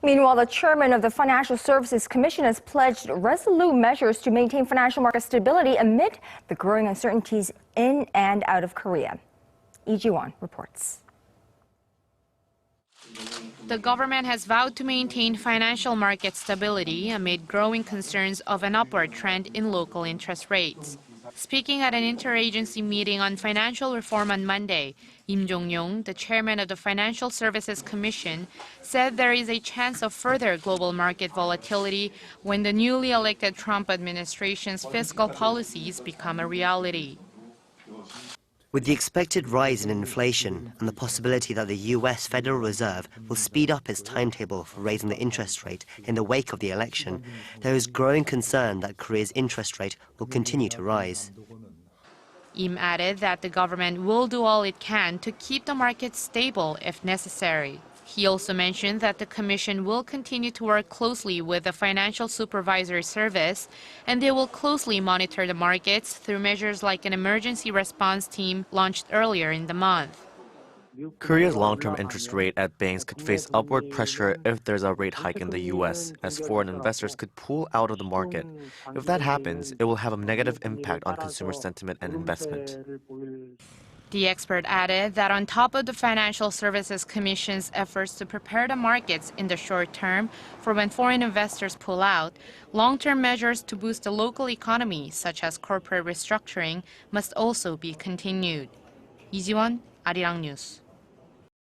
Meanwhile, the chairman of the Financial Services Commission has pledged resolute measures to maintain financial market stability amid the growing uncertainties in and out of Korea. Lee Ji-won reports. The government has vowed to maintain financial market stability amid growing concerns of an upward trend in local interest rates. Speaking at an interagency meeting on financial reform on Monday, Yim Jong-yong, the chairman of the Financial Services Commission, said there is a chance of further global market volatility when the newly elected Trump administration's fiscal policies become a reality. With the expected rise in inflation and the possibility that the US Federal Reserve will speed up its timetable for raising the interest rate in the wake of the election, there is growing concern that Korea's interest rate will continue to rise. Yim added that the government will do all it can to keep the market stable if necessary. He also mentioned that the Commission will continue to work closely with the Financial Supervisory Service, and they will closely monitor the markets through measures like an emergency response team launched earlier in the month. Korea's long-term interest rate at banks could face upward pressure if there's a rate hike in the U.S., as foreign investors could pull out of the market. If that happens, it will have a negative impact on consumer sentiment and investment. The expert added that on top of the Financial Services Commission's efforts to prepare the markets in the short term for when foreign investors pull out, long-term measures to boost the local economy, such as corporate restructuring, must also be continued. Lee Ji-won, Arirang News.